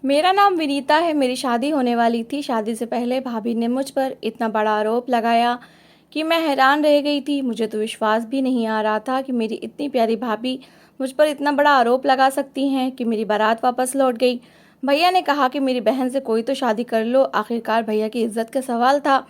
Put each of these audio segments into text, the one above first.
मेरा नाम विनीता है। मेरी शादी होने वाली थी। शादी से पहले भाभी ने मुझ पर इतना बड़ा आरोप लगाया कि मैं हैरान रह गई थी। मुझे तो विश्वास भी नहीं आ रहा था कि मेरी इतनी प्यारी भाभी मुझ पर इतना बड़ा आरोप लगा सकती हैं कि मेरी बारात वापस लौट गई। भैया ने कहा कि मेरी बहन से कोई तो शादी कर लो। आखिरकार भैया की इज्जत का सवाल था।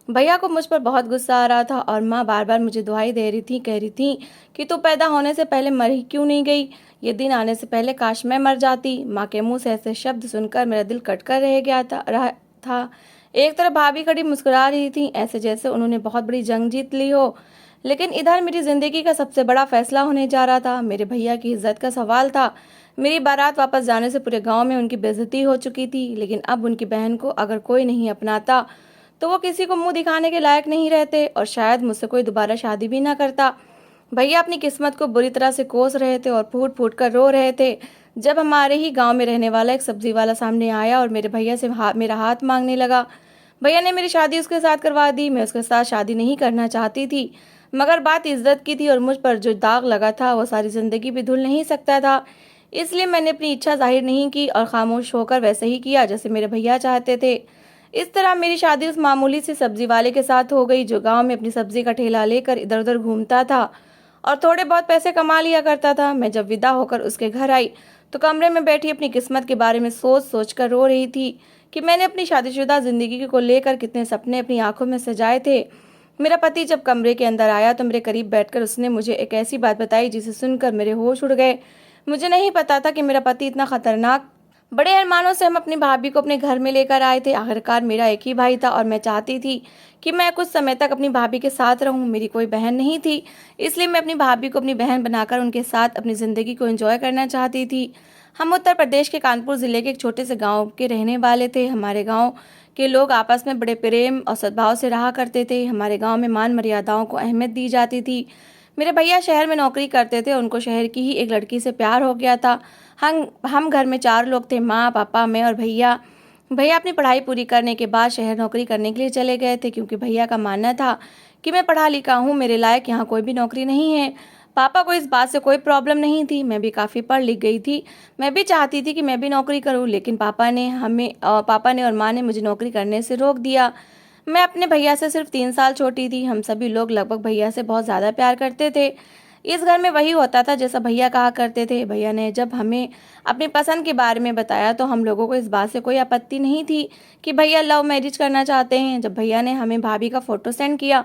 भैया को मुझ पर बहुत गुस्सा आ रहा था और माँ बार बार मुझे दुआई दे रही थी, कह रही थी कि तू पैदा होने से पहले मर ही क्यों नहीं गई। ये दिन आने से पहले काश मैं मर जाती। माँ के मुंह से ऐसे शब्द सुनकर मेरा दिल कटकर रह था। एक तरफ भाभी खड़ी मुस्कुरा रही थी, ऐसे जैसे उन्होंने बहुत बड़ी जंग जीत ली हो। लेकिन इधर मेरी जिंदगी का सबसे बड़ा फैसला होने जा रहा था। मेरे भैया की इज्जत का सवाल था। मेरी बारात वापस जाने से पूरे गांव में उनकी बेइज्जती हो चुकी थी। लेकिन अब उनकी बहन को अगर कोई नहीं अपनाता तो वो किसी को मुंह दिखाने के लायक नहीं रहते और शायद मुझसे कोई दोबारा शादी भी ना करता। भैया अपनी किस्मत को बुरी तरह से कोस रहे थे और फूट फूट कर रो रहे थे जब हमारे ही गांव में रहने वाला एक सब्जी वाला सामने आया और मेरे भैया से मेरा हाथ मांगने लगा। भैया ने मेरी शादी उसके साथ करवा दी। मैं उसके साथ शादी नहीं करना चाहती थी, मगर बात इज्जत की थी और मुझ पर जो दाग लगा था वो सारी जिंदगी भी धुल नहीं सकता था। इसलिए मैंने अपनी इच्छा जाहिर नहीं की और खामोश होकर वैसे ही किया जैसे मेरे भैया चाहते थे। इस तरह मेरी शादी उस मामूली से सब्जी वाले के साथ हो गई जो गांव में अपनी सब्जी का ठेला लेकर इधर उधर घूमता था और थोड़े बहुत पैसे कमा लिया करता था। मैं जब विदा होकर उसके घर आई तो कमरे में बैठी अपनी किस्मत के बारे में सोच सोच कर रो रही थी कि मैंने अपनी शादीशुदा जिंदगी को लेकर कितने सपने अपनी आंखों में सजाए थे। मेरा पति जब कमरे के अंदर आया तो मेरे करीब बैठकर उसने मुझे एक ऐसी बात बताई जिसे सुनकर मेरे होश उड़ गए। मुझे नहीं पता था कि मेरा पति इतना खतरनाक। बड़े अरमानों से हम अपनी भाभी को अपने घर में लेकर आए थे। आखिरकार मेरा एक ही भाई था और मैं चाहती थी कि मैं कुछ समय तक अपनी भाभी के साथ रहूं। मेरी कोई बहन नहीं थी, इसलिए मैं अपनी भाभी को अपनी बहन बनाकर उनके साथ अपनी ज़िंदगी को एंजॉय करना चाहती थी। हम उत्तर प्रदेश के कानपुर ज़िले के एक छोटे से गांव के रहने वाले थे। हमारे गांव के लोग आपस में बड़े प्रेम और सद्भाव से रहा करते थे। हमारे गांव में मान मर्यादाओं को अहमियत दी जाती थी। मेरे भैया शहर में नौकरी करते थे। उनको शहर की ही एक लड़की से प्यार हो गया था। हम घर में 4 लोग थे, माँ पापा मैं और भैया। भैया अपनी पढ़ाई पूरी करने के बाद शहर नौकरी करने के लिए चले गए थे क्योंकि भैया का मानना था कि मैं पढ़ा लिखा हूँ, मेरे लायक यहाँ कोई भी नौकरी नहीं है। पापा को इस बात से कोई प्रॉब्लम नहीं थी। मैं भी काफ़ी पढ़ लिख गई थी। मैं भी चाहती थी कि मैं भी नौकरी करूँ, लेकिन पापा ने और माँ ने मुझे नौकरी करने से रोक दिया। मैं अपने भैया से सिर्फ 3 साल छोटी थी। हम सभी लोग लगभग भैया से बहुत ज़्यादा प्यार करते थे। इस घर में वही होता था जैसा भैया कहा करते थे। भैया ने जब हमें अपनी पसंद के बारे में बताया तो हम लोगों को इस बात से कोई आपत्ति नहीं थी कि भैया लव मैरिज करना चाहते हैं। जब भैया ने हमें भाभी का फ़ोटो सेंड किया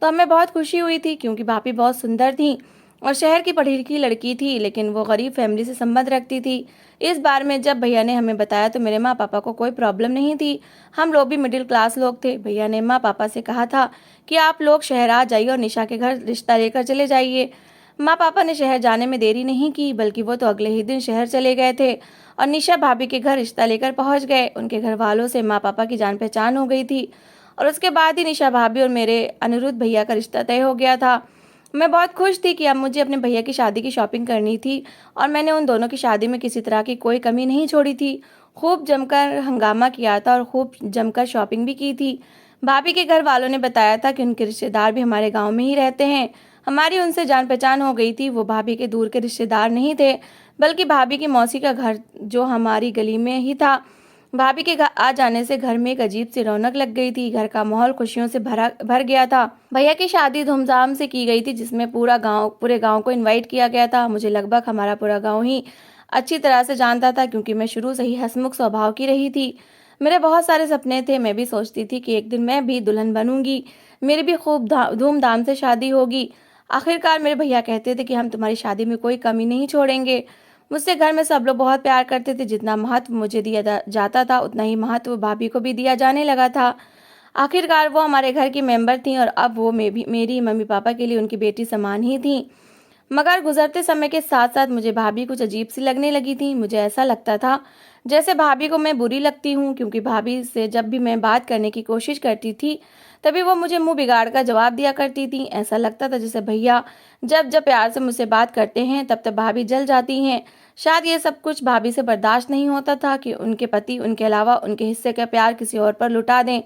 तो हमें बहुत खुशी हुई थी क्योंकि भाभी बहुत सुंदर थी और शहर की पढ़ी लिखी लड़की थी, लेकिन वो गरीब फैमिली से संबंध रखती थी। इस बारे में जब भैया ने हमें बताया तो मेरे माँ पापा को कोई प्रॉब्लम नहीं थी। हम लोग भी मिडिल क्लास लोग थे। भैया ने माँ पापा से कहा था कि आप लोग शहर आ जाइए और निशा के घर रिश्ता लेकर चले जाइए। माँ पापा ने शहर जाने में देरी नहीं की, बल्कि वो तो अगले ही दिन शहर चले गए थे और निशा भाभी के घर रिश्ता लेकर पहुंच गए। उनके घर वालों से माँ पापा की जान पहचान हो गई थी और उसके बाद ही निशा भाभी और मेरे अनिरुद्ध भैया का रिश्ता तय हो गया था। मैं बहुत खुश थी कि अब मुझे अपने भैया की शादी की शॉपिंग करनी थी और मैंने उन दोनों की शादी में किसी तरह की कोई कमी नहीं छोड़ी थी। खूब जमकर हंगामा किया था और खूब जमकर शॉपिंग भी की थी। भाभी के घर वालों ने बताया था कि उनके रिश्तेदार भी हमारे गांव में ही रहते हैं। हमारी उनसे जान पहचान हो गई थी। वो भाभी के दूर के रिश्तेदार नहीं थे, बल्कि भाभी की मौसी का घर जो हमारी गली में ही था। भाभी के घर आ जाने से घर में एक अजीब सी रौनक लग गई थी। घर का माहौल खुशियों से भर गया था। भैया की शादी धूमधाम से की गई थी जिसमें पूरे गांव को इनवाइट किया गया था। मुझे लगभग हमारा पूरा गांव ही अच्छी तरह से जानता था क्योंकि मैं शुरू से ही हंसमुख स्वभाव की रही थी। मेरे बहुत सारे सपने थे। मैं भी सोचती थी कि एक दिन मैं भी दुल्हन बनूंगी, मेरी भी खूब धूमधाम से शादी होगी। आखिरकार मेरे भैया कहते थे कि हम तुम्हारी शादी में कोई कमी नहीं छोड़ेंगे। मुझसे घर में सब लोग बहुत प्यार करते थे। जितना महत्व मुझे दिया जाता था उतना ही महत्व भाभी को भी दिया जाने लगा था। आखिरकार वो हमारे घर की मेंबर थी और अब वो मेरी मम्मी पापा के लिए उनकी बेटी समान ही थी। मगर गुजरते समय के साथ साथ मुझे भाभी कुछ अजीब सी लगने लगी थी। मुझे ऐसा लगता था जैसे भाभी को मैं बुरी लगती हूँ, क्योंकि भाभी से जब भी मैं बात करने की कोशिश करती थी तभी वो मुझे मुंह बिगाड़ कर जवाब दिया करती थी। ऐसा लगता था जैसे भैया जब जब प्यार से मुझसे बात करते हैं तब तब भाभी जल जाती हैं। शायद ये सब कुछ भाभी से बर्दाश्त नहीं होता था कि उनके पति उनके अलावा उनके हिस्से का प्यार किसी और पर लुटा दें।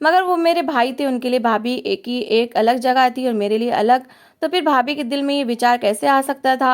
मगर वो मेरे भाई थे, उनके लिए भाभी एक अलग जगह थी और मेरे लिए अलग। तो फिर भाभी के दिल में ये विचार कैसे आ सकता था।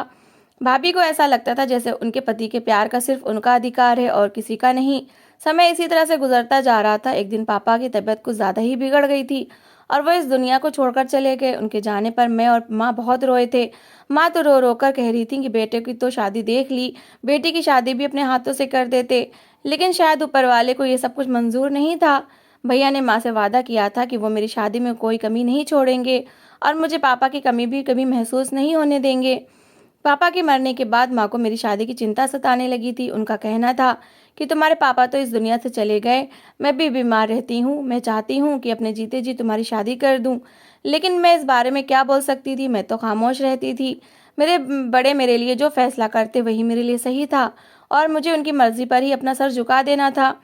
भाभी को ऐसा लगता था जैसे उनके पति के प्यार का सिर्फ उनका अधिकार है और किसी का नहीं। समय इसी तरह से गुजरता जा रहा था। एक दिन पापा की तबीयत कुछ ज़्यादा ही बिगड़ गई थी और वो इस दुनिया को छोड़कर चले गए। उनके जाने पर मैं और माँ बहुत रोए थे। माँ तो रो रो कर कह रही थी कि बेटे की तो शादी देख ली, बेटी की शादी भी अपने हाथों से कर देते, लेकिन शायद ऊपर वाले को ये सब कुछ मंजूर नहीं था। भैया ने माँ से वादा किया था कि वो मेरी शादी में कोई कमी नहीं छोड़ेंगे और मुझे पापा की कमी भी कभी महसूस नहीं होने देंगे। पापा के मरने के बाद माँ को मेरी शादी की चिंता सताने लगी थी। उनका कहना था कि तुम्हारे पापा तो इस दुनिया से चले गए, मैं भी बीमार रहती हूँ, मैं चाहती हूँ कि अपने जीते जी तुम्हारी शादी कर दूँ, लेकिन मैं इस बारे में क्या बोल सकती थी। मैं तो खामोश रहती थी। मेरे बड़े मेरे लिए जो फैसला करते वही मेरे लिए सही था और मुझे उनकी मर्जी पर ही अपना सर झुका देना था।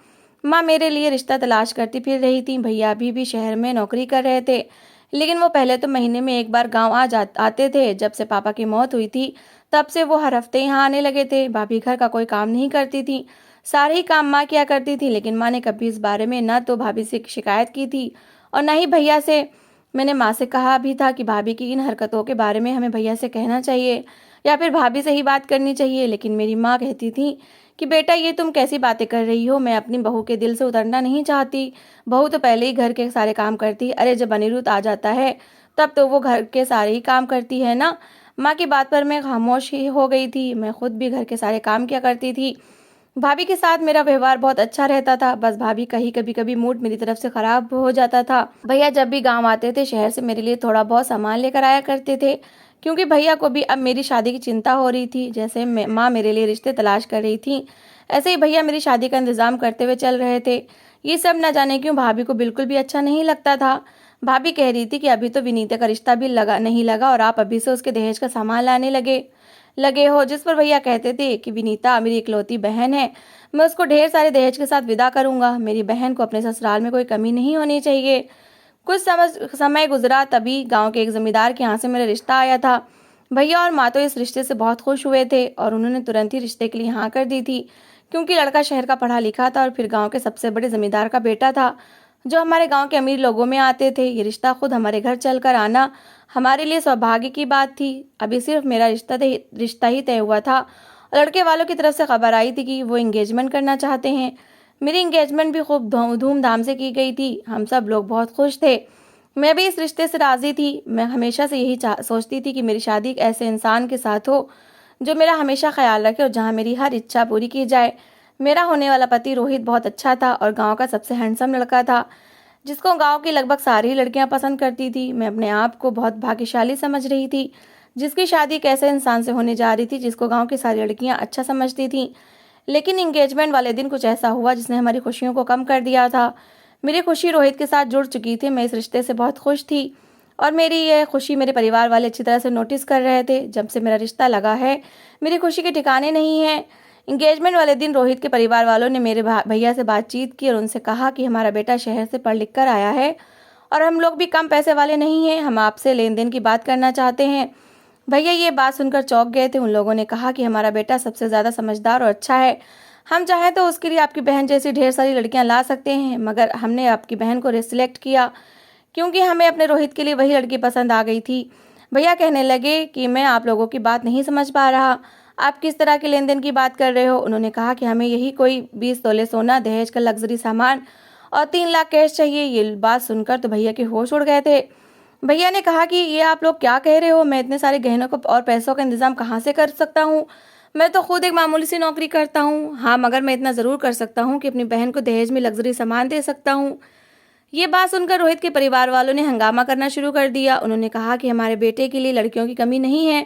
माँ मेरे लिए रिश्ता तलाश करती फिर रही थी। भैया अभी भी शहर में नौकरी कर रहे थे, लेकिन वो पहले तो महीने में एक बार गांव आते थे। जब से पापा की मौत हुई थी तब से वो हर हफ्ते यहाँ आने लगे थे। भाभी घर का कोई काम नहीं करती थी, सारे ही काम माँ किया करती थी, लेकिन माँ ने कभी इस बारे में न तो भाभी से शिकायत की थी और न ही भैया से। मैंने माँ से कहा भी था कि भाभी की इन हरकतों के बारे में हमें भैया से कहना चाहिए या फिर भाभी से ही बात करनी चाहिए, लेकिन मेरी माँ कहती थी कि बेटा ये तुम कैसी बातें कर रही हो, मैं अपनी बहू के दिल से उतरना नहीं चाहती। बहू तो पहले ही घर के सारे काम करती, अरे जब अनिरुद्ध आ जाता है तब तो वो घर के सारे ही काम करती है ना। माँ की बात पर मैं खामोश ही हो गई थी। मैं खुद भी घर के सारे काम किया करती थी। भाभी के साथ मेरा व्यवहार बहुत अच्छा रहता था, बस भाभी का ही कभी कभी मूड मेरी तरफ से खराब हो जाता था। भैया जब भी गांव आते थे शहर से मेरे लिए थोड़ा बहुत सामान लेकर आया करते थे, क्योंकि भैया को भी अब मेरी शादी की चिंता हो रही थी। जैसे माँ मेरे लिए रिश्ते तलाश कर रही थी, ऐसे ही भैया मेरी शादी का इंतजाम करते हुए चल रहे थे। ये सब न जाने क्यों भाभी को बिल्कुल भी अच्छा नहीं लगता था। भाभी कह रही थी कि अभी तो विनीता का रिश्ता भी नहीं लगा और आप अभी से उसके दहेज का सामान लाने लगे लगे हो, जिस पर भैया कहते थे कि विनीता मेरी इकलौती बहन है, मैं उसको ढेर सारे दहेज के साथ विदा करूंगा। मेरी बहन को अपने ससुराल में कोई कमी नहीं होनी चाहिए। कुछ समय गुजरा, तभी गांव के एक जमींदार के यहाँ से मेरा रिश्ता आया था। भैया और माँ तो इस रिश्ते से बहुत खुश हुए थे और उन्होंने तुरंत ही रिश्ते के लिए हाँ कर दी थी, क्योंकि लड़का शहर का पढ़ा लिखा था और फिर गांव के सबसे बड़े जमींदार का बेटा था, जो हमारे गांव के अमीर लोगों में आते थे। ये रिश्ता खुद हमारे घर चलकर आना हमारे लिए सौभाग्य की बात थी। अभी सिर्फ मेरा रिश्ता ही तय हुआ था। लड़के वालों की तरफ से खबर आई थी कि वो एंगेजमेंट करना चाहते हैं। मेरी एंगेजमेंट भी खूब धूमधाम से की गई थी। हम सब लोग बहुत खुश थे। मैं भी इस रिश्ते से राजी थी। मैं हमेशा से यही सोचती थी कि मेरी शादी एक ऐसे इंसान के साथ हो जो मेरा हमेशा ख्याल रखे और जहाँ मेरी हर इच्छा पूरी की जाए। मेरा होने वाला पति रोहित बहुत अच्छा था और गांव का सबसे हैंडसम लड़का था, जिसको गांव की लगभग सारी लड़कियां पसंद करती थी। मैं अपने आप को बहुत भाग्यशाली समझ रही थी, जिसकी शादी एक ऐसे इंसान से होने जा रही थी जिसको गांव की सारी लड़कियां अच्छा समझती थीं। लेकिन एंगेजमेंट वाले दिन कुछ ऐसा हुआ जिसने हमारी खुशियों को कम कर दिया था। मेरी खुशी रोहित के साथ जुड़ चुकी थी। मैं इस रिश्ते से बहुत खुश थी और मेरी यह खुशी मेरे परिवार वाले अच्छी तरह से नोटिस कर रहे थे। जब से मेरा रिश्ता लगा है मेरी खुशी के ठिकाने नहीं है। एंगेजमेंट वाले दिन रोहित के परिवार वालों ने मेरे भैया से बातचीत की और उनसे कहा कि हमारा बेटा शहर से पढ़ लिख कर आया है और हम लोग भी कम पैसे वाले नहीं हैं, हम आपसे लेन देन की बात करना चाहते हैं। भैया ये बात सुनकर चौंक गए थे। उन लोगों ने कहा कि हमारा बेटा सबसे ज़्यादा समझदार और अच्छा है, हम चाहें तो उसके लिए आपकी बहन जैसी ढेर सारी लड़कियां ला सकते हैं, मगर हमने आपकी बहन को सिलेक्ट किया क्योंकि हमें अपने रोहित के लिए वही लड़की पसंद आ गई थी। भैया कहने लगे कि मैं आप लोगों की बात नहीं समझ पा रहा, आप किस तरह के लेन देन की बात कर रहे हो। उन्होंने कहा कि हमें यही कोई 20 तोले सोना, दहेज का लग्जरी सामान और 3 लाख कैश चाहिए। ये बात सुनकर तो भैया के होश उड़ गए थे। भैया ने कहा कि ये आप लोग क्या कह रहे हो, मैं इतने सारे गहनों को और पैसों का इंतजाम कहाँ से कर सकता हूँ, मैं तो खुद एक मामूली सी नौकरी करता हूँ। हाँ, मगर मैं इतना ज़रूर कर सकता हूँ कि अपनी बहन को दहेज में लग्जरी सामान दे सकता हूँ। ये बात सुनकर रोहित के परिवार वालों ने हंगामा करना शुरू कर दिया। उन्होंने कहा कि हमारे बेटे के लिए लड़कियों की कमी नहीं है,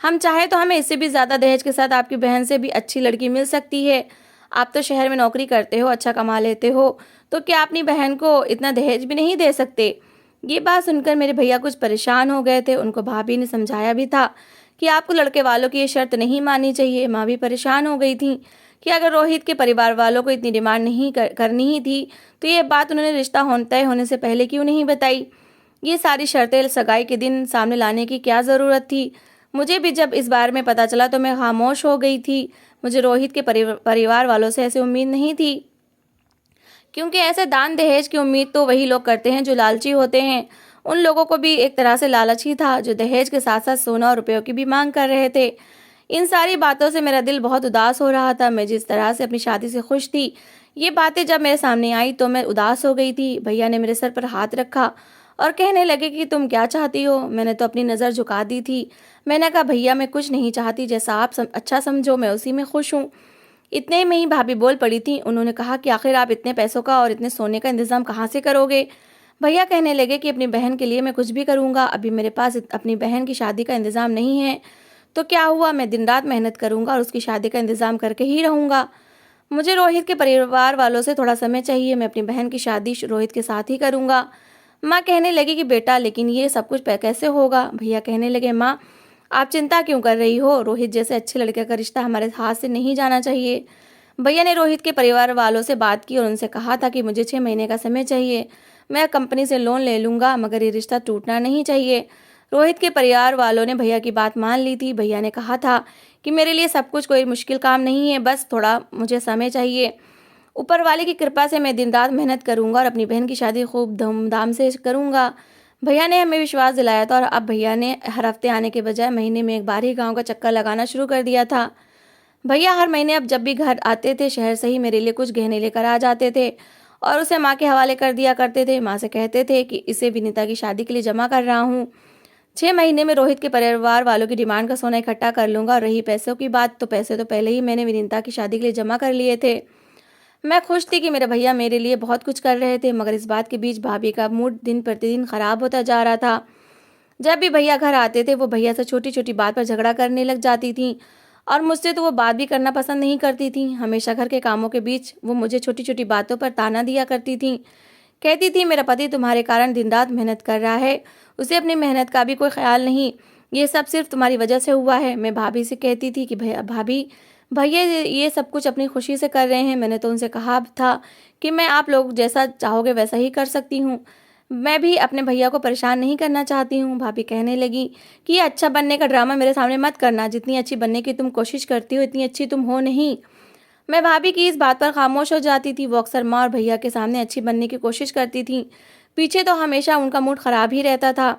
हम चाहे तो हमें इससे भी ज़्यादा दहेज के साथ आपकी बहन से भी अच्छी लड़की मिल सकती है। आप तो शहर में नौकरी करते हो, अच्छा कमा लेते हो, तो क्या अपनी बहन को इतना दहेज भी नहीं दे सकते। ये बात सुनकर मेरे भैया कुछ परेशान हो गए थे। उनको भाभी ने समझाया भी था कि आपको लड़के वालों की ये शर्त नहीं माननी चाहिए। माँ भी परेशान हो गई थी कि अगर रोहित के परिवार वालों को इतनी डिमांड नहीं करनी ही थी तो ये बात उन्होंने रिश्ता तय होने से पहले क्यों नहीं बताई। ये सारी शर्तें सगाई के दिन सामने लाने की क्या ज़रूरत थी। मुझे भी जब इस बारे में पता चला तो मैं खामोश हो गई थी। मुझे रोहित के परिवार वालों से ऐसी उम्मीद नहीं थी, क्योंकि ऐसे दान दहेज की उम्मीद तो वही लोग करते हैं जो लालची होते हैं। उन लोगों को भी एक तरह से लालच ही था जो दहेज के साथ साथ सोना और रुपयों की भी मांग कर रहे थे। इन सारी बातों से मेरा दिल बहुत उदास हो रहा था। मैं जिस तरह से अपनी शादी से खुश थी, ये बातें जब मेरे सामने आई तो मैं उदास हो गई थी। भैया ने मेरे सर पर हाथ रखा और कहने लगे कि तुम क्या चाहती हो? मैंने तो अपनी नज़र झुका दी थी। मैंने कहा भैया मैं कुछ नहीं चाहती, जैसा आप अच्छा समझो मैं उसी में खुश हूँ। इतने में ही भाभी बोल पड़ी थी। उन्होंने कहा कि आखिर आप इतने पैसों का और इतने सोने का इंतज़ाम कहाँ से करोगे? भैया कहने लगे कि अपनी बहन के लिए मैं कुछ भी करूँगा। अभी मेरे पास अपनी बहन की शादी का इंतज़ाम नहीं है तो क्या हुआ, मैं दिन रात मेहनत करूँगा और उसकी शादी का इंतज़ाम करके ही रहूँगा। मुझे रोहित के परिवार वालों से थोड़ा समय चाहिए, मैं अपनी बहन की शादी रोहित के साथ ही करूँगा। माँ कहने लगी कि बेटा लेकिन ये सब कुछ कैसे होगा? भैया कहने लगे माँ आप चिंता क्यों कर रही हो? रोहित जैसे अच्छे लड़के का रिश्ता हमारे हाथ से नहीं जाना चाहिए। भैया ने रोहित के परिवार वालों से बात की और उनसे कहा था कि मुझे 6 महीने का समय चाहिए, मैं कंपनी से लोन ले लूँगा, मगर ये रिश्ता टूटना नहीं चाहिए। रोहित के परिवार वालों ने भैया की बात मान ली थी। भैया ने कहा था कि मेरे लिए सब कुछ कोई मुश्किल काम नहीं है, बस थोड़ा मुझे समय चाहिए। ऊपर वाले की कृपा से मैं दिन रात मेहनत करूंगा और अपनी बहन की शादी खूब धूमधाम से करूंगा। भैया ने हमें विश्वास दिलाया था और अब भैया ने हर हफ्ते आने के बजाय महीने में एक बार ही गाँव का चक्कर लगाना शुरू कर दिया था। भैया हर महीने अब जब भी घर आते थे शहर से ही मेरे लिए कुछ गहने लेकर आ जाते थे और उसे माँ के हवाले कर दिया करते थे। माँ से कहते थे कि इसे विनीता की शादी के लिए जमा कर रहा हूँ। 6 महीने में रोहित के परिवार वालों की डिमांड का सोना इकट्ठा कर लूंगा। और रही पैसों की बात, तो पैसे तो पहले ही मैंने विनीता की शादी के लिए जमा कर लिए थे। मैं खुश थी कि मेरे भैया मेरे लिए बहुत कुछ कर रहे थे, मगर इस बात के बीच भाभी का मूड दिन प्रतिदिन खराब होता जा रहा था। जब भी भैया घर आते थे वो भैया से छोटी छोटी बात पर झगड़ा करने लग जाती थी और मुझसे तो वो बात भी करना पसंद नहीं करती थी। हमेशा घर के कामों के बीच वो मुझे छोटी छोटी बातों पर ताना दिया करती थी। कहती थी मेरा पति तुम्हारे कारण दिन रात मेहनत कर रहा है, उसे अपनी मेहनत का भी कोई ख्याल नहीं, ये सब सिर्फ तुम्हारी वजह से हुआ है। मैं भाभी से कहती थी कि भैया भाभी भैया ये सब कुछ अपनी खुशी से कर रहे हैं, मैंने तो उनसे कहा था कि मैं आप लोग जैसा चाहोगे वैसा ही कर सकती हूँ, मैं भी अपने भैया को परेशान नहीं करना चाहती हूँ। भाभी कहने लगी कि ये अच्छा बनने का ड्रामा मेरे सामने मत करना, जितनी अच्छी बनने की तुम कोशिश करती हो इतनी अच्छी तुम हो नहीं। मैं भाभी की इस बात पर खामोश हो जाती थी। वो अक्सर माँ और भैया के सामने अच्छी बनने की कोशिश करती थी, पीछे तो हमेशा उनका मूड खराब ही रहता था।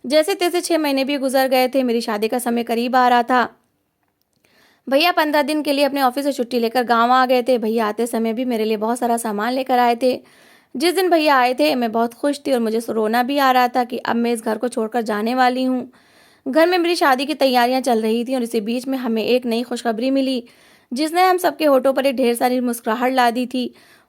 जैसे तैसे 6 महीने भी गुजर गए थे, मेरी शादी का समय करीब आ रहा था। भैया 15 दिन के लिए अपने ऑफिस से छुट्टी लेकर गांव आ गए थे। भैया आते समय भी मेरे लिए बहुत सारा सामान लेकर आए थे। जिस दिन भैया आए थे मैं बहुत खुश थी और मुझे रोना भी आ रहा था कि अब मैं इस घर को छोड़कर जाने वाली हूँ। घर में मेरी शादी की तैयारियां चल रही थी और इसी बीच में हमें एक नई खुशखबरी मिली जिसने हम सबके होठों पर एक ढेर सारी मुस्कुराहट ला दी थी।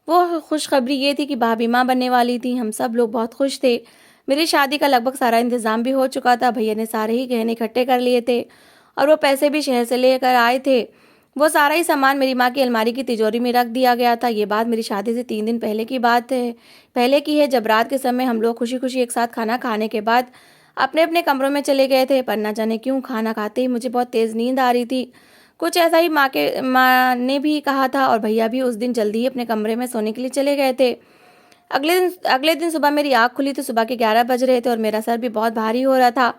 वो खुशखबरी ये थी कि भाभी माँ बनने वाली थी। हम सब लोग बहुत खुश थे। मेरी शादी का लगभग सारा इंतजाम भी हो चुका था। भैया ने सारे ही गहने इकट्ठे कर लिए थे और वो पैसे भी शहर से लेकर आए थे। वो सारा ही सामान मेरी माँ की अलमारी की तिजोरी में रख दिया गया था। ये बात मेरी शादी से 3 दिन पहले की बात है, पहले की है, जब रात के समय हम लोग खुशी खुशी एक साथ खाना खाने के बाद अपने अपने कमरों में चले गए थे। पर न जाने क्यों खाना खाते ही मुझे बहुत तेज़ नींद आ रही थी। कुछ ऐसा ही माँ ने भी कहा था और भैया भी उस दिन जल्दी ही अपने कमरे में सोने के लिए चले गए थे। अगले दिन सुबह मेरी आँख खुली तो सुबह के 11 बज रहे थे और मेरा सर भी बहुत भारी हो रहा था।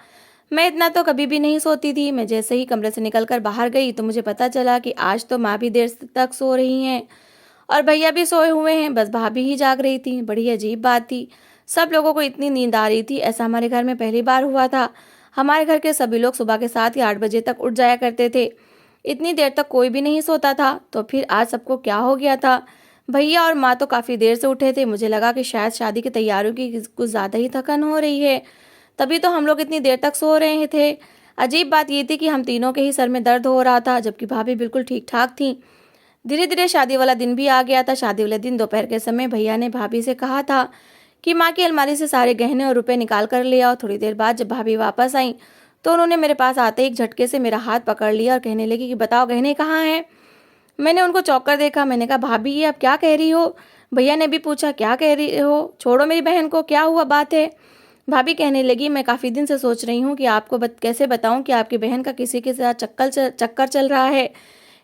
मैं इतना तो कभी भी नहीं सोती थी। मैं जैसे ही कमरे से निकलकर बाहर गई तो मुझे पता चला कि आज तो माँ भी देर तक सो रही हैं और भैया भी सोए हुए हैं, बस भाभी ही जाग रही थी। बड़ी अजीब बात थी, सब लोगों को इतनी नींद आ रही थी, ऐसा हमारे घर में पहली बार हुआ था। हमारे घर के सभी लोग सुबह के 7 या 8 बजे तक उठ जाया करते थे, इतनी देर तक कोई भी नहीं सोता था। तो फिर आज सबको क्या हो गया था? भैया और माँ तो काफ़ी देर से उठे थे। मुझे लगा कि शायद शादी की तैयारियों की कुछ ज़्यादा ही थकान हो रही है, तभी तो हम लोग इतनी देर तक सो रहे थे। अजीब बात ये थी कि हम तीनों के ही सर में दर्द हो रहा था, जबकि भाभी बिल्कुल ठीक ठाक थी। धीरे धीरे शादी वाला दिन भी आ गया था। शादी वाले दिन दोपहर के समय भैया ने भाभी से कहा था कि माँ की अलमारी से सारे गहने और रुपए निकाल कर ले आओ। थोड़ी देर बाद जब भाभी वापस आई तो उन्होंने मेरे पास आते ही एक झटके से मेरा हाथ पकड़ लिया और कहने लगी कि बताओ गहने कहाँ हैं। मैंने उनको चौंक कर देखा। मैंने कहा भाभी ये आप क्या कह रही हो? भैया ने भी पूछा क्या कह रही हो, छोड़ो मेरी बहन को, क्या हुआ बात है? भाभी कहने लगी मैं काफ़ी दिन से सोच रही हूँ कि आपको कैसे बताऊँ कि आपकी बहन का किसी के साथ चक्कर चल रहा है,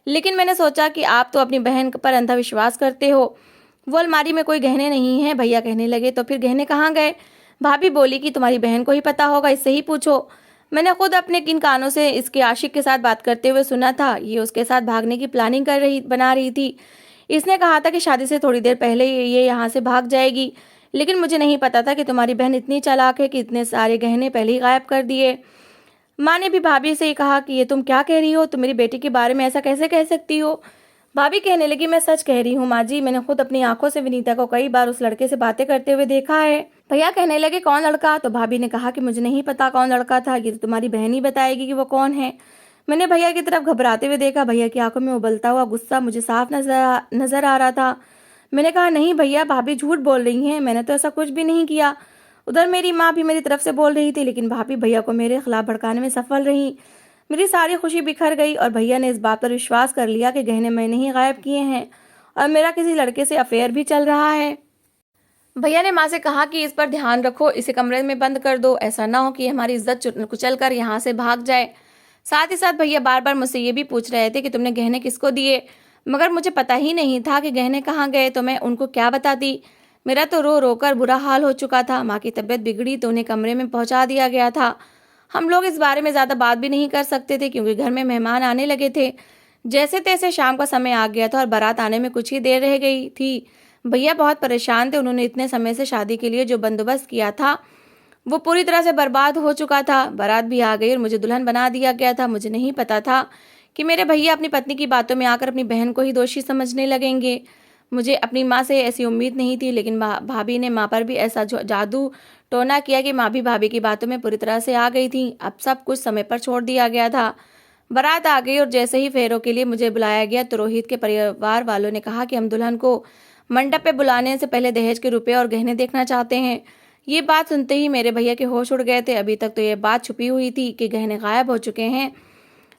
लेकिन मैंने सोचा कि आप तो अपनी बहन पर अंधविश्वास करते हो। वो अलमारी में कोई गहने नहीं है। भैया कहने लगे तो फिर गहने कहाँ गए? भाभी बोली कि तुम्हारी बहन को ही पता होगा, इससे ही पूछो। मैंने खुद अपने किन कानों से इसके आशिक के साथ बात करते हुए सुना था। ये उसके साथ भागने की प्लानिंग बना रही थी। इसने कहा था कि शादी से थोड़ी देर पहले ये यहाँ से भाग जाएगी, लेकिन मुझे नहीं पता था कि तुम्हारी बहन इतनी चालाक है कि इतने सारे गहने पहले ही गायब कर दिए। माँ ने भी भाभी से ही कहा कि ये तुम क्या कह रही हो, तुम मेरी बेटी के बारे में ऐसा कैसे कह सकती हो। भाभी कहने लगी, मैं सच कह रही हूँ माँ जी, मैंने खुद अपनी आंखों से विनीता को कई बार उस लड़के से बातें करते हुए देखा है। भैया कहने लगे, कौन लड़का? तो भाभी ने कहा कि मुझे नहीं पता कौन लड़का था, ये तो तुम्हारी बहन ही बताएगी कि वो कौन है। मैंने भैया की तरफ घबराते हुए देखा, भैया की आंखों में उबलता हुआ गुस्सा मुझे साफ नजर आ रहा था। मैंने कहा, नहीं भैया, भाभी झूठ बोल रही हैं, मैंने तो ऐसा कुछ भी नहीं किया। उधर मेरी माँ भी मेरी तरफ से बोल रही थी, लेकिन भाभी भैया को मेरे खिलाफ भड़काने में सफल रही। मेरी सारी खुशी बिखर गई और भैया ने इस बात पर विश्वास कर लिया कि गहने मैंने ही गायब किए हैं और मेरा किसी लड़के से अफेयर भी चल रहा है। भैया ने माँ से कहा कि इस पर ध्यान रखो, इसे कमरे में बंद कर दो, ऐसा ना हो कि हमारी इज्जत कुचल कर यहाँ से भाग जाए। साथ ही साथ भैया बार बार मुझसे ये भी पूछ रहे थे कि तुमने गहने किसको दिए, मगर मुझे पता ही नहीं था कि गहने कहाँ गए, तो मैं उनको क्या बताती। मेरा तो रो रो कर बुरा हाल हो चुका था। माँ की तबीयत बिगड़ी तो उन्हें कमरे में पहुंचा दिया गया था। हम लोग इस बारे में ज़्यादा बात भी नहीं कर सकते थे क्योंकि घर में मेहमान आने लगे थे। जैसे तैसे शाम का समय आ गया था और बारात आने में कुछ ही देर रह गई थी। भैया बहुत परेशान थे, उन्होंने इतने समय से शादी के लिए जो बंदोबस्त किया था वो पूरी तरह से बर्बाद हो चुका था। बारात भी आ गई और मुझे दुल्हन बना दिया गया था। मुझे नहीं पता था कि मेरे भैया अपनी पत्नी की बातों में आकर अपनी बहन को ही दोषी समझने लगेंगे। मुझे अपनी माँ से ऐसी उम्मीद नहीं थी, लेकिन भाभी ने माँ पर भी ऐसा जादू टोना किया कि माँ भी भाभी की बातों में पूरी तरह से आ गई थी। अब सब कुछ समय पर छोड़ दिया गया था। बारात आ गई और जैसे ही फेरों के लिए मुझे बुलाया गया तो रोहित के परिवार वालों ने कहा कि हम दुल्हन को मंडप पे बुलाने से पहले दहेज के रुपए और गहने देखना चाहते हैं। ये बात सुनते ही मेरे भैया के होश उड़ गए थे। अभी तक तो ये बात छुपी हुई थी कि गहने गायब हो चुके हैं,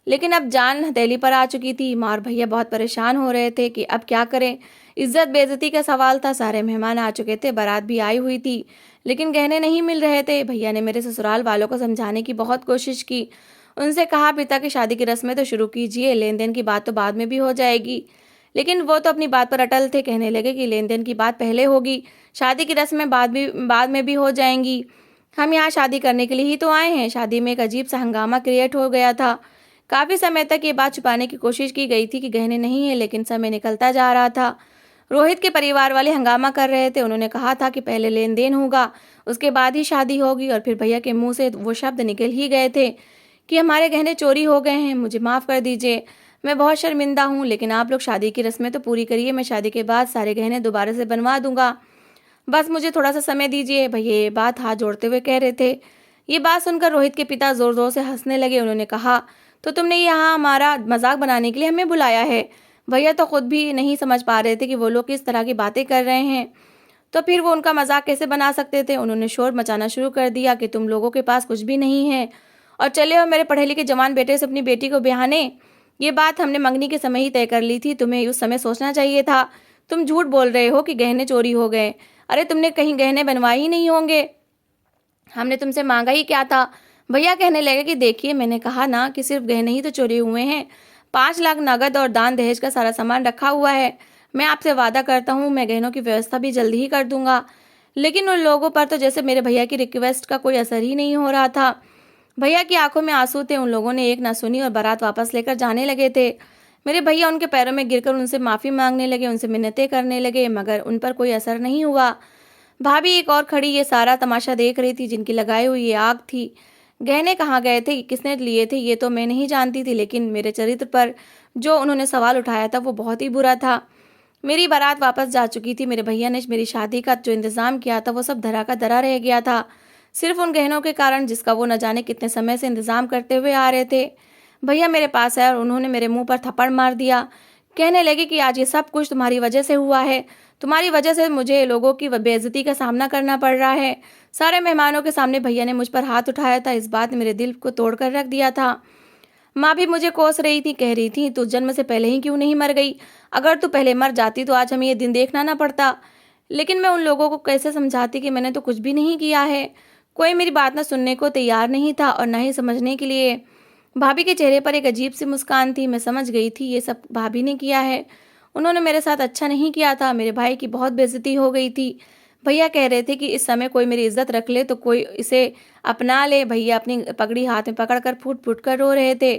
लेकिन अब जान हथेली पर आ चुकी थी। माँ और भैया बहुत परेशान हो रहे थे कि अब क्या करें। इज्जत बेइज्जती का सवाल था। सारे मेहमान आ चुके थे, बारात भी आई हुई थी, लेकिन गहने नहीं मिल रहे थे। भैया ने मेरे ससुराल वालों को समझाने की बहुत कोशिश की। उनसे कहा, पिता की शादी की रस्में तो शुरू कीजिए, लेन देन की बात तो बाद में भी हो जाएगी। लेकिन वो तो अपनी बात पर अटल थे। कहने लगे कि लेन देन की बात पहले होगी, शादी की रस्में बाद में भी हो जाएंगी। हम यहाँ शादी करने के लिए ही तो आए हैं। शादी में एक अजीब सा हंगामा क्रिएट हो गया था। काफी समय तक ये बात छुपाने की कोशिश की गई थी कि गहने नहीं है, लेकिन समय निकलता जा रहा था। रोहित के परिवार वाले हंगामा कर रहे थे। उन्होंने कहा था कि पहले लेन देन होगा, उसके बाद ही शादी होगी, और फिर भैया के मुंह से वो शब्द निकल ही गए थे कि हमारे गहने चोरी हो गए हैं, मुझे माफ़ कर दीजिए, मैं बहुत शर्मिंदा हूँ, लेकिन आप लोग शादी की रस्में तो पूरी करिए, मैं शादी के बाद सारे गहने दोबारा से बनवा दूंगा, बस मुझे थोड़ा सा समय दीजिए। भैया ये बात हाथ जोड़ते हुए कह रहे थे। ये बात सुनकर रोहित के पिता जोर जोर से हंसने लगे। उन्होंने कहा, तो तुमने यहाँ हमारा मजाक बनाने के लिए हमें बुलाया है? भैया तो खुद भी नहीं समझ पा रहे थे कि वो लोग किस तरह की बातें कर रहे हैं, तो फिर वो उनका मजाक कैसे बना सकते थे। उन्होंने शोर मचाना शुरू कर दिया कि तुम लोगों के पास कुछ भी नहीं है और चले हो मेरे पढ़े लिखे जवान बेटे से अपनी बेटी को ब्याहने। ये बात हमने मंगनी के समय ही तय कर ली थी, तुम्हें उस समय सोचना चाहिए था। तुम झूठ बोल रहे हो कि गहने चोरी हो गए। अरे तुमने कहीं गहने बनवाए ही नहीं होंगे, हमने तुमसे मांगा ही क्या था। भैया कहने लगे कि देखिए, मैंने कहा ना कि सिर्फ गहने ही तो चोरी हुए हैं, 5 लाख नगद और दान दहेज का सारा सामान रखा हुआ है। मैं आपसे वादा करता हूँ मैं गहनों की व्यवस्था भी जल्दी ही कर दूंगा। लेकिन उन लोगों पर तो जैसे मेरे भैया की रिक्वेस्ट का कोई असर ही नहीं हो रहा था। भैया की आंखों में आंसू थे। उन लोगों ने एक ना सुनी और बारात वापस लेकर जाने लगे थे। मेरे भैया उनके पैरों में गिरकर उनसे माफ़ी मांगने लगे, उनसे मिन्नतें करने लगे, मगर उन पर कोई असर नहीं हुआ। भाभी एक और खड़ी ये सारा तमाशा देख रही थी, जिनकी लगाई हुई ये आग थी। गहने कहाँ गए थे, किसने लिए थे, ये तो मैं नहीं जानती थी, लेकिन मेरे चरित्र पर जो उन्होंने सवाल उठाया था वो बहुत ही बुरा था। मेरी बारात वापस जा चुकी थी। मेरे भैया ने मेरी शादी का जो इंतज़ाम किया था वो सब धरा का धरा रह गया था, सिर्फ उन गहनों के कारण जिसका वो न जाने कितने समय से इंतज़ाम करते हुए आ रहे थे। भैया मेरे पास आए और उन्होंने मेरे मुंह पर थप्पड़ मार दिया। कहने लगे कि आज ये सब कुछ तुम्हारी वजह से हुआ है, तुम्हारी वजह से मुझे लोगों की बेइज्जती का सामना करना पड़ रहा है। सारे मेहमानों के सामने भैया ने मुझ पर हाथ उठाया था। इस बात ने मेरे दिल को तोड़ कर रख दिया था। माँ भी मुझे कोस रही थी, कह रही थी तू जन्म से पहले ही क्यों नहीं मर गई, अगर तू पहले मर जाती तो आज हमें ये दिन देखना ना पड़ता। लेकिन मैं उन लोगों को कैसे समझाती कि मैंने तो कुछ भी नहीं किया है। कोई मेरी बात ना सुनने को तैयार नहीं था और ना ही समझने के लिए। भाभी के चेहरे पर एक अजीब सी मुस्कान थी। मैं समझ गई थी ये सब भाभी ने किया है। उन्होंने मेरे साथ अच्छा नहीं किया था। मेरे भाई की बहुत बेइज्जती हो गई थी। भैया कह रहे थे कि इस समय कोई मेरी इज्जत रख ले तो कोई इसे अपना ले। भैया अपनी पगड़ी हाथ में पकड़कर फूट फूट कर रो रहे थे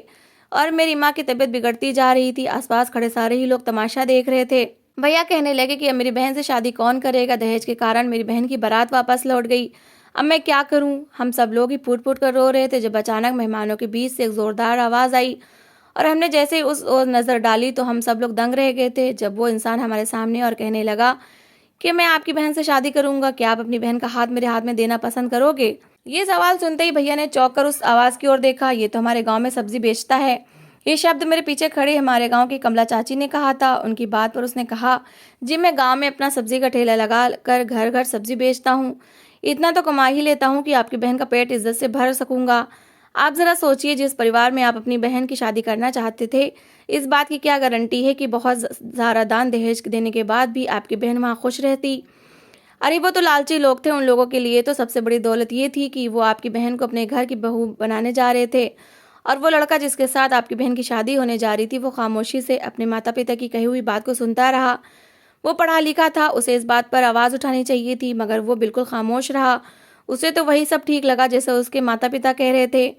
और मेरी माँ की तबीयत बिगड़ती जा रही थी। आसपास खड़े सारे ही लोग तमाशा देख रहे थे। भैया कहने लगे कि अब मेरी बहन से शादी कौन करेगा। दहेज के कारण मेरी बहन की बारात वापस लौट गई। अब मैं क्या करूं? हम सब लोग ही फूट-फूट कर रो रहे थे जब अचानक मेहमानों के बीच से एक ज़ोरदार आवाज़ आई और हमने जैसे ही उस ओर नज़र डाली तो हम सब लोग दंग रह गए थे जब वो इंसान हमारे सामने और कहने लगा कि मैं आपकी बहन से शादी करूंगा, क्या आप अपनी बहन का हाथ मेरे हाथ में देना पसंद करोगे? ये सवाल सुनते ही भैया ने चौंक कर उस आवाज़ की ओर देखा। ये तो हमारे गाँव में सब्जी बेचता है। ये शब्द मेरे पीछे खड़ी हमारे गाँव की कमला चाची ने कहा था। उनकी बात पर उसने कहा, जी मैं गाँव में अपना सब्जी का ठेला लगा कर घर घर सब्जी बेचता हूँ। इतना तो कमा ही लेता हूँ कि आपकी बहन का पेट इज्जत से भर सकूंगा। आप ज़रा सोचिए, जिस परिवार में आप अपनी बहन की शादी करना चाहते थे, इस बात की क्या गारंटी है कि बहुत सारा दान दहेज देने के बाद भी आपकी बहन वहाँ खुश रहती? अरे वो तो लालची लोग थे, उन लोगों के लिए तो सबसे बड़ी दौलत ये थी कि वो आपकी बहन को अपने घर की बहू बनाने जा रहे थे और वो लड़का जिसके साथ आपकी बहन की शादी होने जा रही थी वो खामोशी से अपने माता पिता की कही हुई बात को सुनता रहा। वो पढ़ा लिखा था, उसे इस बात पर आवाज़ उठानी चाहिए थी, मगर वो बिल्कुल खामोश रहा। उसे तो वही सब ठीक लगा जैसे उसके माता पिता कह रहे थे।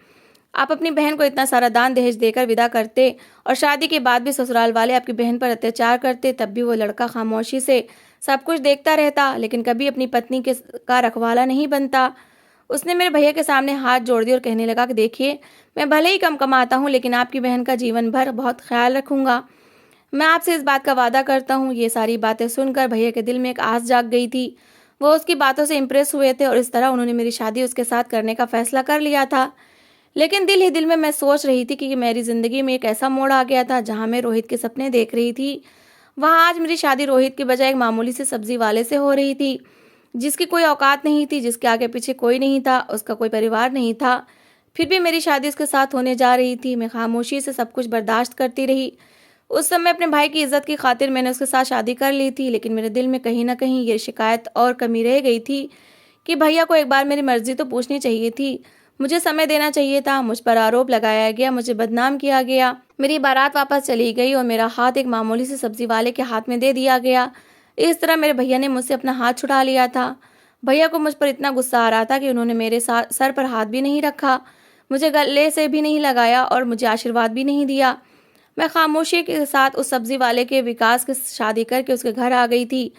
आप अपनी बहन को इतना सारा दान दहेज देकर विदा करते और शादी के बाद भी ससुराल वाले आपकी बहन पर अत्याचार करते, तब भी वो लड़का खामोशी से सब कुछ देखता रहता, लेकिन कभी अपनी पत्नी के का रखवाला नहीं बनता। उसने मेरे भैया के सामने हाथ जोड़ दिए और कहने लगा कि देखिए, मैं भले ही कम कमाता हूँ लेकिन आपकी बहन का जीवन भर बहुत ख्याल रखूंगा। मैं आपसे इस बात का वादा करता हूँ। ये सारी बातें सुनकर भैया के दिल में एक आस जाग गई थी। वो उसकी बातों से इम्प्रेस हुए थे और इस तरह उन्होंने मेरी शादी उसके साथ करने का फैसला कर लिया था। लेकिन दिल ही दिल में मैं सोच रही थी कि मेरी ज़िंदगी में एक ऐसा मोड़ आ गया था जहाँ मैं रोहित के सपने देख रही थी, वहाँ आज मेरी शादी रोहित की बजाय एक मामूली से सब्जी वाले से हो रही थी, जिसकी कोई औकात नहीं थी, जिसके आगे पीछे कोई नहीं था, उसका कोई परिवार नहीं था। फिर भी मेरी शादी उसके साथ होने जा रही थी। मैं खामोशी से सब कुछ बर्दाश्त करती रही। उस समय अपने भाई की इज्जत की खातिर मैंने उसके साथ शादी कर ली थी, लेकिन मेरे दिल में कहीं ना कहीं ये शिकायत और कमी रह गई थी कि भैया को एक बार मेरी मर्जी तो पूछनी चाहिए थी। मुझे समय देना चाहिए था। मुझ पर आरोप लगाया गया, मुझे बदनाम किया गया। मेरी बारात वापस चली गई और मेरा हाथ एक मामूली से सब्जी वाले के हाथ में दे दिया गया। इस तरह मेरे भैया ने मुझसे अपना हाथ छुड़ा लिया था। भैया को मुझ पर इतना गुस्सा आ रहा था कि उन्होंने मेरे साथ सर पर हाथ भी नहीं रखा, मुझे गले से भी नहीं लगाया और मुझे आशीर्वाद भी नहीं दिया। मैं खामोशी के साथ उस सब्जी वाले के विकास की शादी करके उसके घर आ गई थी।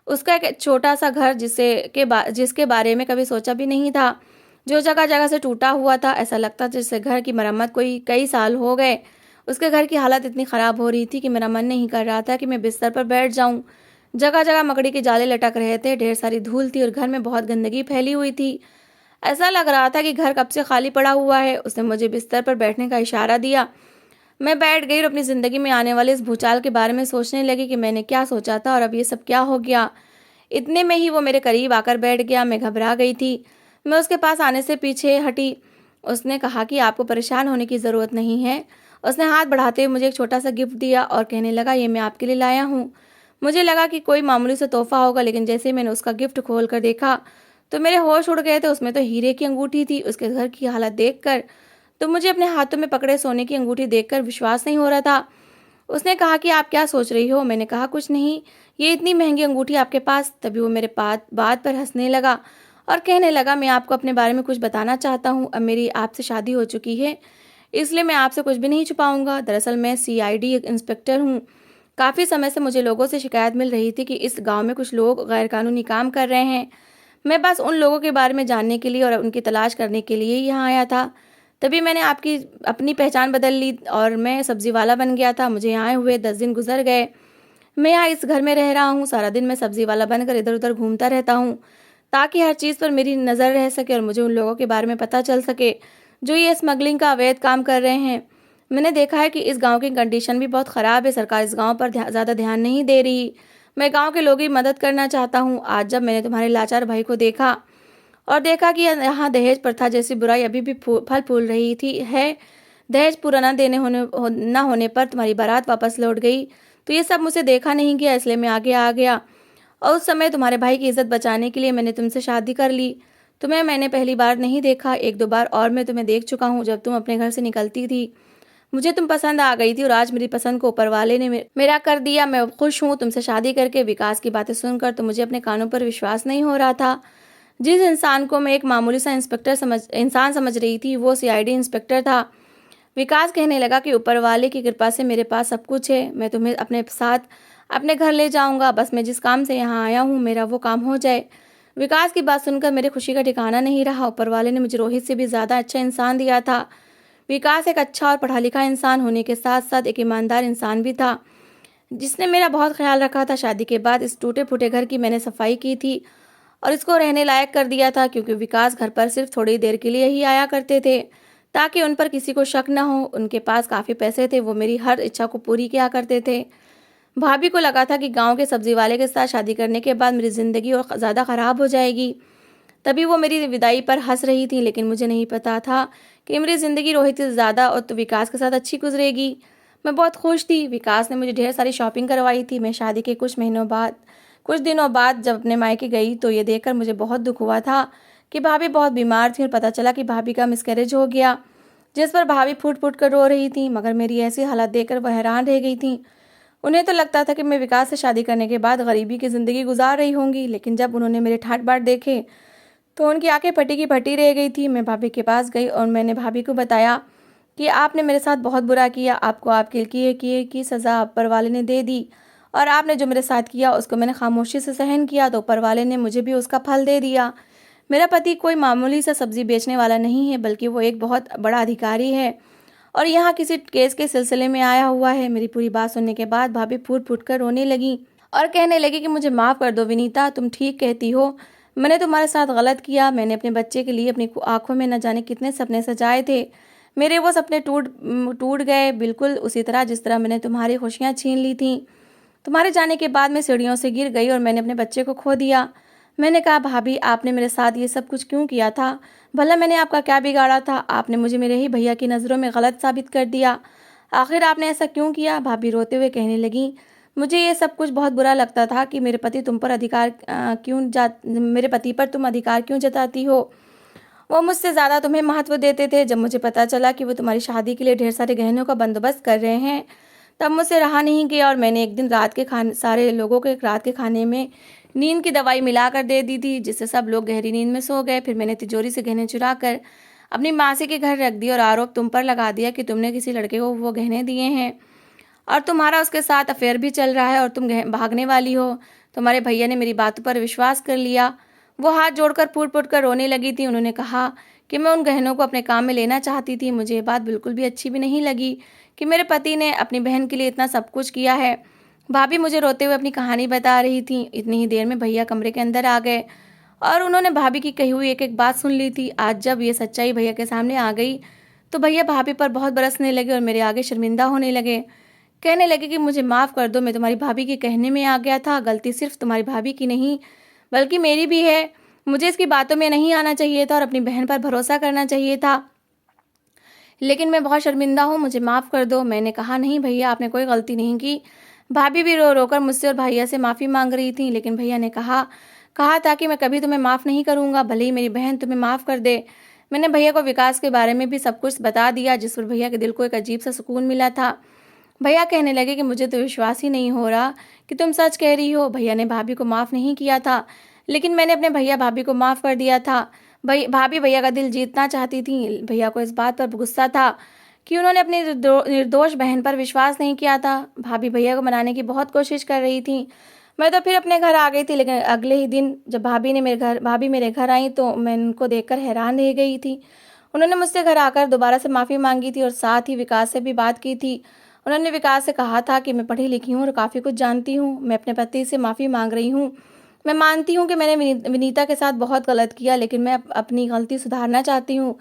उसका एक छोटा सा घर जिसके बारे में कभी सोचा भी नहीं था, जो जगह जगह से टूटा हुआ था। ऐसा लगता जैसे घर की मरम्मत कोई कई साल हो गए। उसके घर की हालत इतनी ख़राब हो रही थी कि मेरा मन नहीं कर रहा था कि मैं बिस्तर पर बैठ जाऊं। जगह जगह मकड़ी के जाले लटक रहे थे, ढेर सारी धूल थी और घर में बहुत गंदगी फैली हुई थी। ऐसा लग रहा था कि घर कब से खाली पड़ा हुआ है। उसने मुझे बिस्तर पर बैठने का इशारा दिया। मैं बैठ गई और अपनी ज़िंदगी में आने वाले इस भूचाल के बारे में सोचने लगी कि मैंने क्या सोचा था और अब ये सब क्या हो गया। इतने में ही वो मेरे करीब आकर बैठ गया। मैं घबरा गई थी। मैं उसके पास आने से पीछे हटी। उसने कहा कि आपको परेशान होने की ज़रूरत नहीं है। उसने हाथ बढ़ाते हुए मुझे एक छोटा सा गिफ्ट दिया और कहने लगा, ये मैं आपके लिए लाया हूँ। मुझे लगा कि कोई मामूली सा तोहफा होगा, लेकिन जैसे ही मैंने उसका गिफ्ट खोल कर देखा तो मेरे होश उड़ गए थे। उसमें तो हीरे की अंगूठी थी। उसके घर की हालत देखकर तो मुझे अपने हाथों में पकड़े सोने की अंगूठी देखकर विश्वास नहीं हो रहा था। उसने कहा कि आप क्या सोच रही हो? मैंने कहा कुछ नहीं, ये इतनी महंगी अंगूठी आपके पास? तभी वो मेरे बात पर हंसने लगा और कहने लगा, मैं आपको अपने बारे में कुछ बताना चाहता हूँ। अब मेरी आपसे शादी हो चुकी है, इसलिए मैं आपसे कुछ भी नहीं छुपाऊंगा। दरअसल मैं सीआईडी इंस्पेक्टर हूँ। काफ़ी समय से मुझे लोगों से शिकायत मिल रही थी कि इस गांव में कुछ लोग गैरकानूनी काम कर रहे हैं। मैं बस उन लोगों के बारे में जानने के लिए और उनकी तलाश करने के लिए यहाँ आया था। तभी मैंने आपकी अपनी पहचान बदल ली और मैं सब्जी वाला बन गया था। मुझे यहाँ हुए 10 दिन गुजर गए। मैं यहाँ इस घर में रह रहा हूँ। सारा दिन मैं सब्जी वाला बनकर इधर उधर घूमता रहता हूँ ताकि हर चीज़ पर मेरी नज़र रह सके और मुझे उन लोगों के बारे में पता चल सके जो ये स्मगलिंग का अवैध काम कर रहे हैं। मैंने देखा है कि इस गांव की कंडीशन भी बहुत ख़राब है। सरकार इस गांव पर ज़्यादा ध्यान नहीं दे रही। मैं गांव के लोगों की मदद करना चाहता हूं। आज जब मैंने तुम्हारे लाचार भाई को देखा और देखा कि यहाँ दहेज प्रथा जैसी बुराई अभी भी फल फूल रही थी है, दहेज पूरा न होने पर तुम्हारी बारात वापस लौट गई, तो ये सब मुझे देखा नहीं गया, इसलिए मैं आगे आ गया और उस समय तुम्हारे भाई की इज्जत बचाने के लिए मैंने तुमसे शादी कर ली। तुम्हें मैंने पहली बार नहीं देखा, एक दो बार और मैं तुम्हें देख चुका हूँ जब तुम अपने घर से निकलती थी। मुझे तुम पसंद आ गई थी और आज मेरी पसंद को ऊपर वाले ने मेरा कर दिया। मैं खुश हूँ तुमसे शादी करके। विकास की बातें सुनकर तो मुझे अपने कानों पर विश्वास नहीं हो रहा था। जिस इंसान को मैं एक मामूली सा इंसान समझ रही थी, वो सीआईडी इंस्पेक्टर था। विकास कहने लगा कि ऊपर वाले की कृपा से मेरे पास सब कुछ है। मैं तुम्हें अपने साथ अपने घर ले जाऊंगा। बस मैं जिस काम से यहाँ आया हूँ मेरा वो काम हो जाए। विकास की बात सुनकर मेरी खुशी का ठिकाना नहीं रहा। ऊपर वाले ने मुझे रोहित से भी ज़्यादा अच्छा इंसान दिया था। विकास एक अच्छा और पढ़ा लिखा इंसान होने के साथ साथ एक ईमानदार इंसान भी था, जिसने मेरा बहुत ख्याल रखा था। शादी के बाद इस टूटे फूटे घर की मैंने सफाई की थी और इसको रहने लायक कर दिया था, क्योंकि विकास घर पर सिर्फ थोड़ी देर के लिए ही आया करते थे ताकि उन पर किसी को शक न हो। उनके पास काफ़ी पैसे थे, वो मेरी हर इच्छा को पूरी किया करते थे। भाभी को लगा था कि गांव के सब्जी वाले के साथ शादी करने के बाद मेरी ज़िंदगी और ज़्यादा ख़राब हो जाएगी। तभी वो मेरी विदाई पर हंस रही थी, लेकिन मुझे नहीं पता था कि मेरी ज़िंदगी रोहित से ज़्यादा और तो विकास के साथ अच्छी गुजरेगी। मैं बहुत खुश थी। विकास ने मुझे ढेर सारी शॉपिंग करवाई थी। मैं शादी के कुछ दिनों बाद जब अपने मायके गई तो ये देखकर मुझे बहुत दुख हुआ था कि भाभी बहुत बीमार थी और पता चला कि भाभी का मिसकैरेज हो गया, जिस पर भाभी फूट फूट कर रो रही थी। मगर मेरी ऐसी हालत देखकर वह हैरान रह गई थी। उन्हें तो लगता था कि मैं विकास से शादी करने के बाद गरीबी की ज़िंदगी गुजार रही होंगी, लेकिन जब उन्होंने मेरे ठाट बाट देखे तो उनकी आंखें फटी की फटी रह गई थी। मैं भाभी के पास गई और मैंने भाभी को बताया कि आपने मेरे साथ बहुत बुरा किया, आपको आपके किए की सज़ा ऊपर वाले ने दे दी और आपने जो मेरे साथ किया उसको मैंने खामोशी से सहन किया, तो ऊपर वाले ने मुझे भी उसका फल दे दिया। मेरा पति कोई मामूली सा सब्जी बेचने वाला नहीं है, बल्कि वो एक बहुत बड़ा अधिकारी है और यहाँ किसी केस के सिलसिले में आया हुआ है। मेरी पूरी बात सुनने के बाद भाभी फूट फूट कर रोने लगी और कहने लगी कि मुझे माफ़ कर दो विनीता, तुम ठीक कहती हो, मैंने तुम्हारे साथ गलत किया। मैंने अपने बच्चे के लिए अपनी आंखों में न जाने कितने सपने सजाए थे। मेरे वो सपने टूट गए, बिल्कुल उसी तरह जिस तरह मैंने तुम्हारी खुशियाँ छीन ली थी। तुम्हारे जाने के बाद मैं सीढ़ियों से गिर गई और मैंने अपने बच्चे को खो दिया। मैंने कहा, भाभी आपने मेरे साथ ये सब कुछ क्यों किया था? भला मैंने आपका क्या बिगाड़ा था? आपने मुझे मेरे ही भैया की नज़रों में गलत साबित कर दिया। आखिर आपने ऐसा क्यों किया? भाभी रोते हुए कहने लगी, मुझे ये सब कुछ बहुत बुरा लगता था कि मेरे पति पर तुम अधिकार क्यों जताती हो। वो मुझसे ज़्यादा तुम्हें महत्व देते थे। जब मुझे पता चला कि वो तुम्हारी शादी के लिए ढेर सारे गहनों का बंदोबस्त कर रहे हैं, तब मुझसे रहा नहीं गया और मैंने एक दिन सारे लोगों के रात के खाने में नींद की दवाई मिलाकर दे दी थी, जिससे सब लोग गहरी नींद में सो गए। फिर मैंने तिजोरी से गहने चुरा कर अपनी मासी के घर रख दिए और आरोप तुम पर लगा दिया कि तुमने किसी लड़के को वो गहने दिए हैं और तुम्हारा उसके साथ अफेयर भी चल रहा है और तुम भागने वाली हो। तुम्हारे भैया ने मेरी बातों पर विश्वास कर लिया। वो हाथ जोड़कर फूट फूट कर रोने लगी थी। उन्होंने कहा कि मैं उन गहनों को अपने काम में लेना चाहती थी। मुझे ये बात बिल्कुल भी अच्छी भी नहीं लगी कि मेरे पति ने अपनी बहन के लिए इतना सब कुछ किया है। भाभी मुझे रोते हुए अपनी कहानी बता रही थी। इतनी ही देर में भैया कमरे के अंदर आ गए और उन्होंने भाभी की कही हुई एक एक बात सुन ली थी। आज जब ये सच्चाई भैया के सामने आ गई तो भैया भाभी पर बहुत बरसने लगे और मेरे आगे शर्मिंदा होने लगे। कहने लगे कि मुझे माफ़ कर दो, मैं तुम्हारी भाभी के कहने में आ गया था। गलती सिर्फ तुम्हारी भाभी की नहीं बल्कि मेरी भी है। मुझे इसकी बातों में नहीं आना चाहिए था और अपनी बहन पर भरोसा करना चाहिए था, लेकिन मैं बहुत शर्मिंदा हूँ, मुझे माफ़ कर दो। मैंने कहा, नहीं भैया, आपने कोई गलती नहीं की। भाभी भी रो रो कर मुझसे और भैया से माफ़ी मांग रही थी, लेकिन भैया ने कहा था कि मैं कभी तुम्हें माफ़ नहीं करूँगा, भले ही मेरी बहन तुम्हें माफ़ कर दे। मैंने भैया को विकास के बारे में भी सब कुछ बता दिया, जिस पर भैया के दिल को एक अजीब सा सुकून मिला था। भैया कहने लगे कि मुझे तो विश्वास ही नहीं हो रहा कि तुम सच कह रही हो। भैया ने भाभी को माफ़ नहीं किया था, लेकिन मैंने अपने भैया भाभी को माफ़ कर दिया था। भाभी भैया का दिल जीतना चाहती थी। भैया को इस बात पर गुस्सा था कि उन्होंने अपनी निर्दोष बहन पर विश्वास नहीं किया था। भाभी भैया को मनाने की बहुत कोशिश कर रही थी। मैं तो फिर अपने घर आ गई थी, लेकिन अगले ही दिन जब भाभी मेरे घर आई तो मैं उनको देखकर हैरान रह गई थी। उन्होंने मुझसे घर आकर दोबारा से माफ़ी मांगी थी और साथ ही विकास से भी बात की थी। उन्होंने विकास से कहा था कि मैं पढ़ी लिखी हूँ और काफ़ी कुछ जानती हूँ, मैं अपने पति से माफ़ी मांग रही हूँ। मैं मानती हूँ कि मैंने विनीता के साथ बहुत गलत किया, लेकिन मैं अपनी गलती सुधारना चाहती हूँ।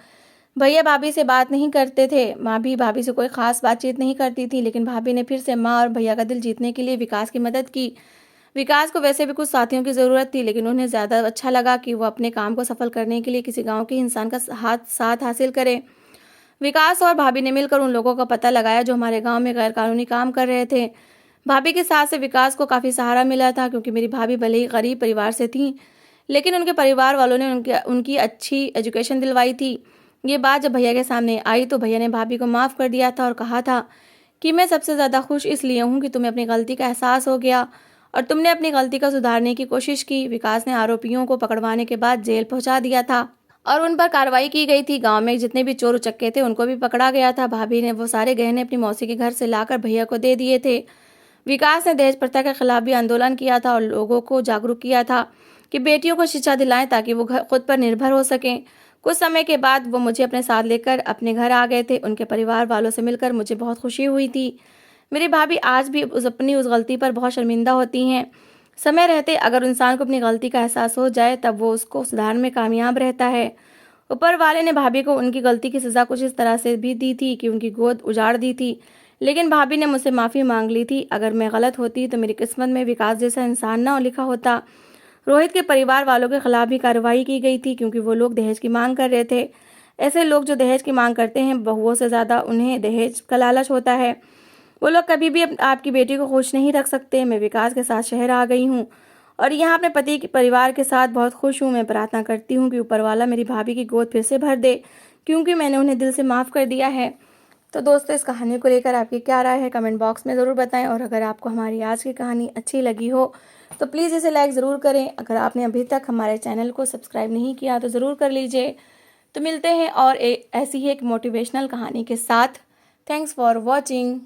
भैया भाभी से बात नहीं करते थे, माँ भी भाभी से कोई ख़ास बातचीत नहीं करती थी, लेकिन भाभी ने फिर से माँ और भैया का दिल जीतने के लिए विकास की मदद की। विकास को वैसे भी कुछ साथियों की ज़रूरत थी, लेकिन उन्हें ज़्यादा अच्छा लगा कि वो अपने काम को सफल करने के लिए किसी गाँव के इंसान का साथ हासिल करे। विकास और भाभी ने मिलकर उन लोगों का पता लगाया जो हमारे गांव में गैरकानूनी काम कर रहे थे। भाभी के साथ से विकास को काफ़ी सहारा मिला था, क्योंकि मेरी भाभी भले ही गरीब परिवार से थी, लेकिन उनके परिवार वालों ने उनकी अच्छी एजुकेशन दिलवाई थी। ये बात जब भैया के सामने आई तो भैया ने भाभी को माफ़ कर दिया था और कहा था कि मैं सबसे ज़्यादा खुश इसलिए हूँ कि तुम्हें अपनी गलती का एहसास हो गया और तुमने अपनी गलती का सुधारने की कोशिश की। विकास ने आरोपियों को पकड़वाने के बाद जेल पहुँचा दिया था और उन पर कार्रवाई की गई थी। गांव में जितने भी चोर उचक्के थे उनको भी पकड़ा गया था। भाभी ने वो सारे गहने अपनी मौसी के घर से लाकर भैया को दे दिए थे। विकास ने दहेज प्रथा के खिलाफ भी आंदोलन किया था और लोगों को जागरूक किया था। कि बेटियों को शिक्षा दिलाएं ताकि वो खुद पर निर्भर हो सकें। कुछ समय के बाद वो मुझे अपने साथ लेकर अपने घर आ गए थे। उनके परिवार वालों से मिलकर मुझे बहुत खुशी हुई थी। मेरी भाभी आज भी उस गलती पर बहुत शर्मिंदा होती हैं। समय रहते अगर इंसान को अपनी गलती का एहसास हो जाए तब वो उसको सुधारने में कामयाब रहता है। ऊपर वाले ने भाभी को उनकी गलती की सज़ा कुछ इस तरह से भी दी थी कि उनकी गोद उजाड़ दी थी, लेकिन भाभी ने मुझसे माफ़ी मांग ली थी। अगर मैं गलत होती तो मेरी किस्मत में विकास जैसा इंसान ना लिखा होता। रोहित के परिवार वालों के खिलाफ भी कार्रवाई की गई थी क्योंकि वो लोग दहेज की मांग कर रहे थे। ऐसे लोग जो दहेज की मांग करते हैं, बहुओं से ज़्यादा उन्हें दहेज का लालच होता है। वो लोग कभी भी आपकी बेटी को खुश नहीं रख सकते। मैं विकास के साथ शहर आ गई हूँ और यहाँ अपने पति के परिवार के साथ बहुत खुश हूँ। मैं प्रार्थना करती हूँ कि ऊपर वाला मेरी भाभी की गोद फिर से भर दे, क्योंकि मैंने उन्हें दिल से माफ़ कर दिया है। तो दोस्तों, इस कहानी को लेकर आपकी क्या राय है कमेंट बॉक्स में ज़रूर बताएं। और अगर आपको हमारी आज की कहानी अच्छी लगी हो तो प्लीज़ इसे लाइक ज़रूर करें। अगर आपने अभी तक हमारे चैनल को सब्सक्राइब नहीं किया तो ज़रूर कर लीजिए। तो मिलते हैं और ऐसी ही एक मोटिवेशनल कहानी के साथ। Thanks for watching.